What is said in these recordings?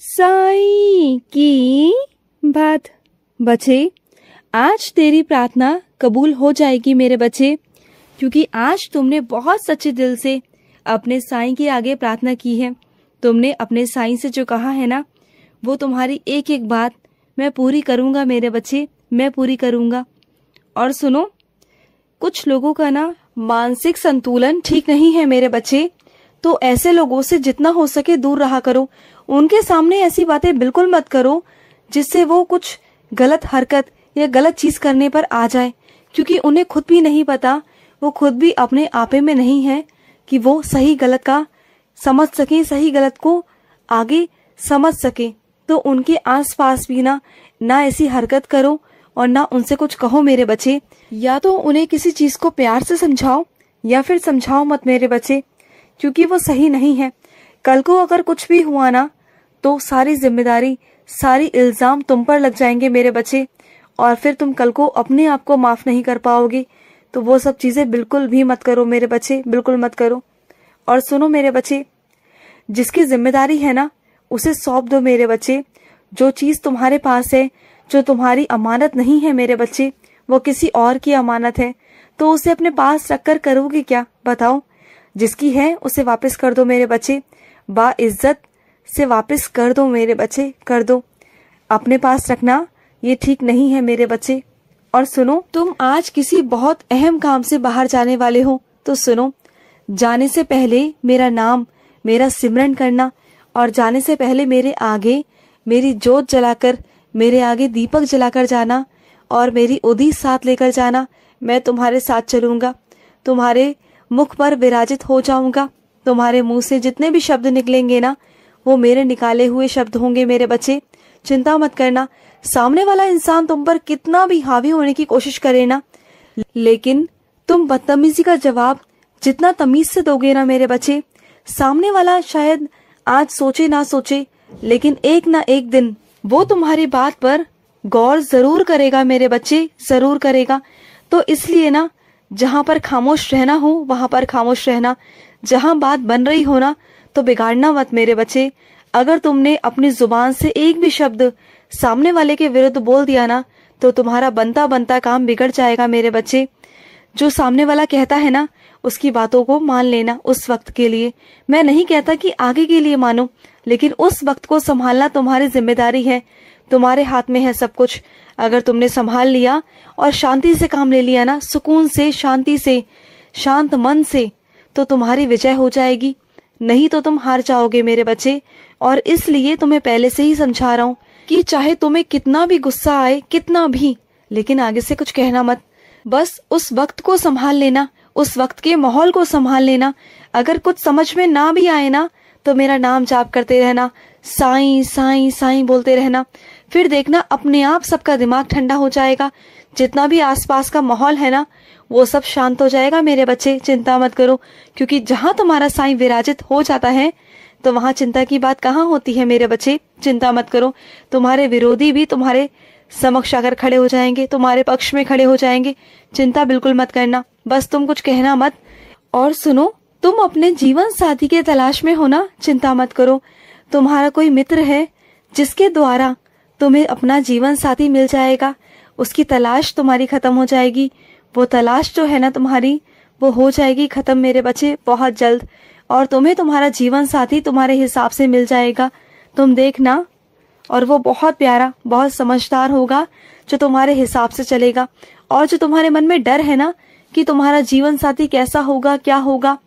साईं की बात। बच्चे, आज तेरी प्रार्थना कबूल हो जाएगी मेरे बच्चे, क्योंकि आज तुमने बहुत सच्चे दिल से अपने साईं के आगे प्रार्थना की है। तुमने अपने साईं से जो कहा है ना, वो तुम्हारी एक एक बात मैं पूरी करूंगा मेरे बच्चे, मैं पूरी करूंगा। और सुनो, कुछ लोगों का ना मानसिक संतुलन ठीक नहीं है मेरे बच्चे, तो ऐसे लोगों से जितना हो सके दूर रहा करो। उनके सामने ऐसी बातें बिल्कुल मत करो जिससे वो कुछ गलत हरकत या गलत चीज करने पर आ जाए, क्योंकि उन्हें खुद भी नहीं पता, वो खुद भी अपने आपे में नहीं है कि वो सही गलत का समझ सके, सही गलत को आगे समझ सके। तो उनके आसपास भी ना ऐसी हरकत करो और ना उनसे कुछ कहो मेरे बच्चे। या तो उन्हें किसी चीज को प्यार से समझाओ या फिर समझाओ मत मेरे बच्चे, क्योंकि वो सही नहीं है। कल को अगर कुछ भी हुआ ना, तो सारी जिम्मेदारी, सारी इल्जाम तुम पर लग जाएंगे मेरे बच्चे, और फिर तुम कल को अपने आप को माफ नहीं कर पाओगे। तो वो सब चीजें बिल्कुल भी मत करो मेरे बच्चे, बिल्कुल मत करो। और सुनो मेरे बच्चे, जिसकी जिम्मेदारी है ना, उसे सौंप दो मेरे बच्चे। जो चीज तुम्हारे पास है, जो तुम्हारी अमानत नहीं है मेरे बच्चे, वो किसी और की अमानत है, तो उसे अपने पास रखकर करोगे क्या बताओ। जिसकी है उसे वापस कर दो मेरे बच्चे, बाइज्जत से वापस कर दो मेरे बच्चे, कर दो। अपने पास रखना ये ठीक नहीं है मेरे बच्चे। और सुनो, तुम आज किसी बहुत अहम काम से बाहर जाने वाले हो, तो सुनो, जाने से पहले मेरा नाम, मेरा सिमरन करना, और जाने से पहले मेरे आगे मेरी जोत जलाकर, मेरे आगे दीपक जलाकर जाना, और मेरी उदी साथ लेकर जाना। मैं तुम्हारे साथ चलूंगा, तुम्हारे मुख पर विराजित हो जाऊंगा। तुम्हारे मुंह से जितने भी शब्द निकलेंगे ना, वो मेरे निकाले हुए शब्द होंगे मेरे बच्चे। चिंता मत करना, सामने वाला इंसान तुम पर कितना भी हावी होने की कोशिश करे ना, लेकिन तुम बदतमीजी का जवाब जितना तमीज से दोगे ना मेरे बच्चे, सामने वाला शायद आज सोचे ना सोचे, लेकिन एक ना एक दिन वो तुम्हारी बात पर गौर जरूर करेगा मेरे बच्चे, जरूर करेगा। तो इसलिए ना, जहां पर खामोश रहना हो वहां पर खामोश रहना, जहां बात बन रही हो ना, तो बिगाड़ना मत मेरे बच्चे। अगर तुमने अपनी जुबान से एक भी शब्द सामने वाले के विरुद्ध बोल दिया ना, तो तुम्हारा बनता बनता काम बिगड़ जाएगा मेरे बच्चे। जो सामने वाला कहता है ना, उसकी बातों को मान लेना उस वक्त के लिए। मैं नहीं कहता कि आगे के लिए मानो, लेकिन उस वक्त को संभालना तुम्हारी जिम्मेदारी है, तुम्हारे हाथ में है सब कुछ। अगर तुमने संभाल लिया और शांति से काम ले लिया ना, सुकून से, शांति से, शांत मन से, तो तुम्हारी विजय हो जाएगी। नहीं तो तुम हार जाओगे मेरे बच्चे। और इसलिए तुम्हें पहले से ही समझा रहा हूँ कि चाहे तुम्हें कितना भी गुस्सा आए, कितना भी, लेकिन आगे से कुछ कहना मत। बस उस वक्त को संभाल लेना, उस वक्त के माहौल को संभाल लेना। अगर कुछ समझ में ना भी आए ना, तो मेरा नाम जाप करते रहना, साईं साईं साईं बोलते रहना। फिर देखना अपने आप सबका दिमाग ठंडा हो जाएगा। जितना भी आसपास का माहौल है ना, वो सब शांत हो जाएगा मेरे बच्चे। चिंता मत करो, क्योंकि जहां तुम्हारा साईं विराजित हो जाता है, तो वहां चिंता की बात कहाँ होती है मेरे बच्चे। चिंता मत करो, तुम्हारे विरोधी भी तुम्हारे समक्ष आकर खड़े हो जाएंगे, तुम्हारे पक्ष में खड़े हो जाएंगे। चिंता बिल्कुल मत करना, बस तुम कुछ कहना मत। और सुनो, तुम अपने जीवन साथी के तलाश में हो ना, चिंता मत करो। तुम्हारा कोई मित्र है जिसके द्वारा तुम्हें अपना जीवन साथी मिल जाएगा, उसकी तलाश तुम्हारी खत्म हो जाएगी। वो तलाश जो है ना तुम्हारी, वो हो जाएगी खत्म मेरे बच्चे बहुत जल्द, और तुम्हें तुम्हारा जीवन साथी तुम्हारे हिसाब से मिल जाएगा। तुम देखना, और वो बहुत प्यारा, बहुत समझदार होगा, जो तुम्हारे हिसाब से चलेगा। और जो तुम्हारे मन में डर है ना कि तुम्हारा जीवन साथी कैसा होगा, क्या होगा,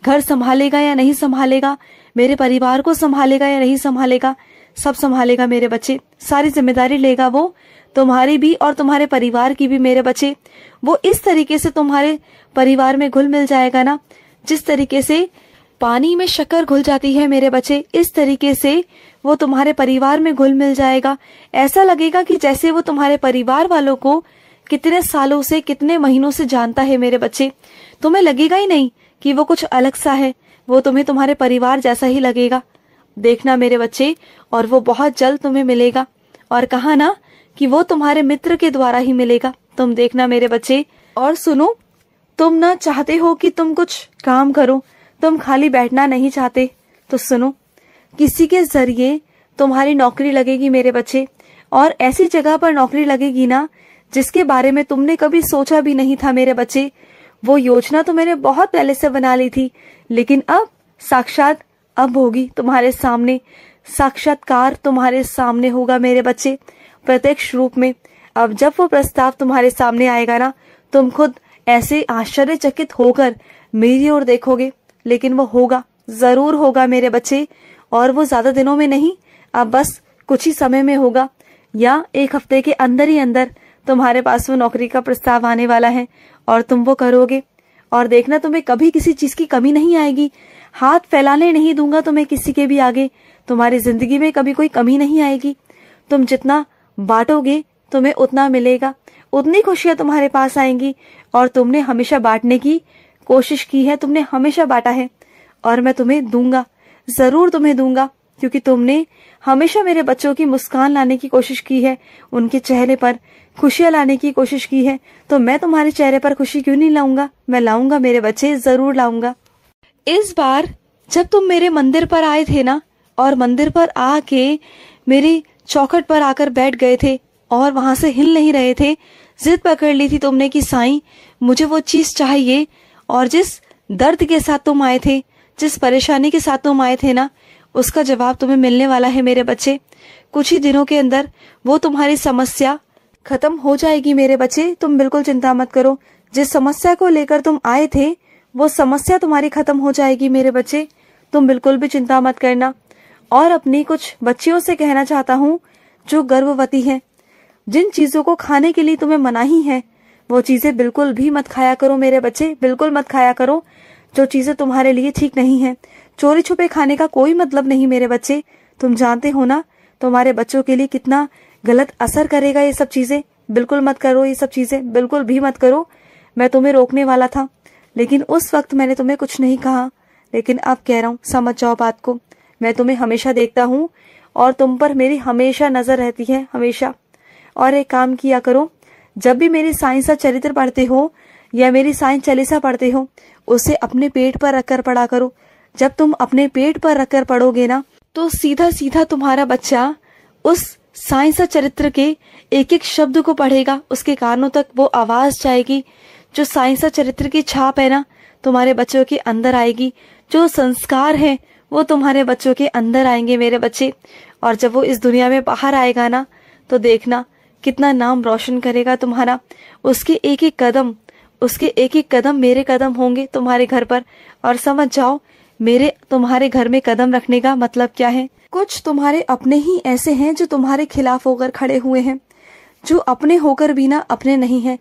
घर संभालेगा या नहीं संभालेगा, मेरे परिवार को संभालेगा या नहीं संभालेगा, सब संभालेगा मेरे बच्चे। सारी जिम्मेदारी लेगा वो, तुम्हारी भी और तुम्हारे परिवार की भी मेरे बच्चे। वो इस तरीके से तुम्हारे परिवार में घुल मिल जाएगा ना, जिस तरीके से पानी में शक्कर घुल जाती है मेरे बच्चे, इस तरीके से वो तुम्हारे परिवार में घुल मिल जाएगा। ऐसा लगेगा कि जैसे वो तुम्हारे परिवार वालों को कितने सालों से, कितने महीनों से जानता है मेरे बच्चे। तुम्हें लगेगा ही नहीं कि वो कुछ अलग सा है, वो तुम्हें तुम्हारे परिवार जैसा ही लगेगा। देखना मेरे बच्चे, और वो बहुत जल्द तुम्हें मिलेगा। और कहा ना कि वो तुम्हारे मित्र के द्वारा ही मिलेगा, तुम देखना मेरे बच्चे। और सुनो, तुम ना चाहते हो कि तुम कुछ काम करो, तुम खाली बैठना नहीं चाहते, तो सुनो, किसी के जरिए तुम्हारी नौकरी लगेगी मेरे बच्चे, और ऐसी जगह पर नौकरी लगेगी ना जिसके बारे में तुमने कभी सोचा भी नहीं था मेरे बच्चे। वो योजना तो मैंने बहुत पहले से बना ली थी, लेकिन अब साक्षात अब होगी तुम्हारे सामने, साक्षात्कार तुम्हारे सामने होगा मेरे बच्चे, प्रत्यक्ष रूप में। अब जब वो प्रस्ताव तुम्हारे सामने आएगा ना, तुम खुद ऐसे आश्चर्यचकित होकर मेरी ओर देखोगे, लेकिन वो होगा, जरूर होगा मेरे बच्चे। और वो ज्यादा दिनों में नहीं, अब बस कुछ ही समय में होगा, या एक हफ्ते के अंदर ही अंदर तुम्हारे पास वो नौकरी का प्रस्ताव आने वाला है और तुम वो करोगे। और देखना, तुम्हें कभी किसी चीज की कमी नहीं आएगी, हाथ फैलाने नहीं दूंगा तुम्हें किसी के भी आगे। तुम्हारी जिंदगी में कभी कोई कमी नहीं आएगी। तुम जितना बांटोगे तुम्हें उतना मिलेगा, उतनी खुशियां तुम्हारे पास आएंगी। और तुमने हमेशा बांटने की कोशिश की है, तुमने हमेशा बांटा है, और मैं तुम्हें दूंगा, जरूर तुम्हें दूंगा, क्योंकि तुमने हमेशा मेरे बच्चों की मुस्कान लाने की कोशिश की है, उनके चेहरे पर खुशियां लाने की कोशिश की है। तो मैं तुम्हारे चेहरे पर खुशी क्यों नहीं लाऊंगा? मैं लाऊंगा मेरे बच्चे, जरूर लाऊंगा। इस बार जब तुम मेरे मंदिर पर आए थे ना, और मंदिर पर आके मेरी चौखट पर आकर बैठ गए थे और वहां से हिल नहीं रहे थे, जिद पकड़ ली थी तुमने कि साईं मुझे वो चीज चाहिए, और जिस दर्द के साथ तुम आए थे, जिस परेशानी के साथ तुम आए थे ना, उसका जवाब तुम्हें मिलने वाला है मेरे बच्चे। कुछ ही दिनों के अंदर वो तुम्हारी समस्या खत्म हो जाएगी मेरे बच्चे, तुम बिल्कुल चिंता मत करो। जिस समस्या को लेकर तुम आए थे वो समस्या तुम्हारी खत्म हो जाएगी मेरे बच्चे, तुम बिल्कुल भी चिंता मत करना। और अपनी कुछ बच्चियों से कहना चाहता हूँ जो गर्भवती हैं, जिन चीजों को खाने के लिए तुम्हें मनाही है, वो चीजें बिल्कुल भी मत खाया करो मेरे बच्चे, बिल्कुल मत खाया करो जो चीजें तुम्हारे लिए ठीक नहीं है। चोरी छुपे खाने का कोई मतलब नहीं मेरे बच्चे, तुम जानते हो ना तुम्हारे बच्चों के लिए कितना गलत असर करेगा ये सब चीजें। बिल्कुल मत करो ये सब चीजें, बिल्कुल भी मत करो। मैं तुम्हें रोकने वाला था, लेकिन उस वक्त मैंने तुम्हें कुछ नहीं कहा, लेकिन अब कह रहा हूँ, समझ जाओ बात को। मैं तुम्हें हमेशा देखता हूँ और तुम पर मेरी हमेशा नजर रहती है, हमेशा। और एक काम किया करो, जब भी मेरी साईं सा चरित्र पढ़ते हो या मेरी साईं चालीसा पढ़ते हो, उसे अपने पेट पर रखकर पढ़ा करो। जब तुम अपने पेट पर रखकर पढ़ोगे ना, तो सीधा सीधा तुम्हारा बच्चा उस साईं सा चरित्र के एक एक शब्द को पढ़ेगा, उसके कानों तक वो आवाज जाएगी। जो साईं सा चरित्र की छाप है ना, तुम्हारे बच्चों के अंदर आएगी। जो संस्कार है वो तुम्हारे बच्चों के अंदर आएंगे मेरे बच्चे। और जब वो इस दुनिया में बाहर आएगा ना, तो देखना कितना नाम रोशन करेगा तुम्हारा। उसके एक एक कदम मेरे कदम होंगे तुम्हारे घर पर। और समझ जाओ मेरे तुम्हारे घर में कदम रखने का मतलब क्या है। कुछ तुम्हारे अपने ही ऐसे हैं जो तुम्हारे खिलाफ होकर खड़े हुए हैं, जो अपने होकर भी ना अपने नहीं है।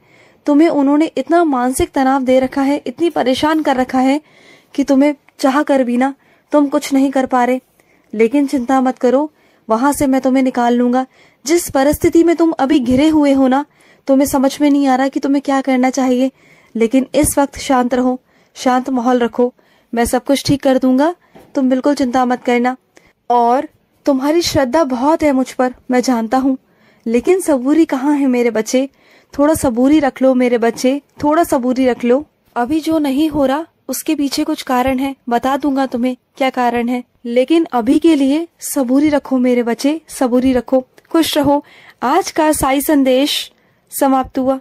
तुम्हें उन्होंने इतना मानसिक तनाव दे रखा है, इतनी परेशान कर रखा है कि तुम्हें चाह कर भी ना तुम कुछ नहीं कर पा रहे। लेकिन चिंता मत करो, वहां से मैं तुम्हें निकाल लूंगा। जिस परिस्थिति में तुम अभी घिरे हुए हो ना, तुम्हें समझ में नहीं आ रहा कि तुम्हें क्या करना चाहिए, लेकिन इस वक्त शांत रहो, शांत माहौल रखो। मैं सब कुछ ठीक कर दूंगा, तुम बिल्कुल चिंता मत करना। और तुम्हारी श्रद्धा बहुत है मुझ पर, मैं जानता हूँ, लेकिन सबूरी कहाँ है मेरे बच्चे। थोड़ा सबूरी रख लो मेरे बच्चे, थोड़ा सबूरी रख लो। अभी जो नहीं हो रहा उसके पीछे कुछ कारण है, बता दूंगा तुम्हें क्या कारण है, लेकिन अभी के लिए सबूरी रखो मेरे बच्चे, सबूरी रखो। खुश रहो। आज का साई संदेश समाप्त हुआ।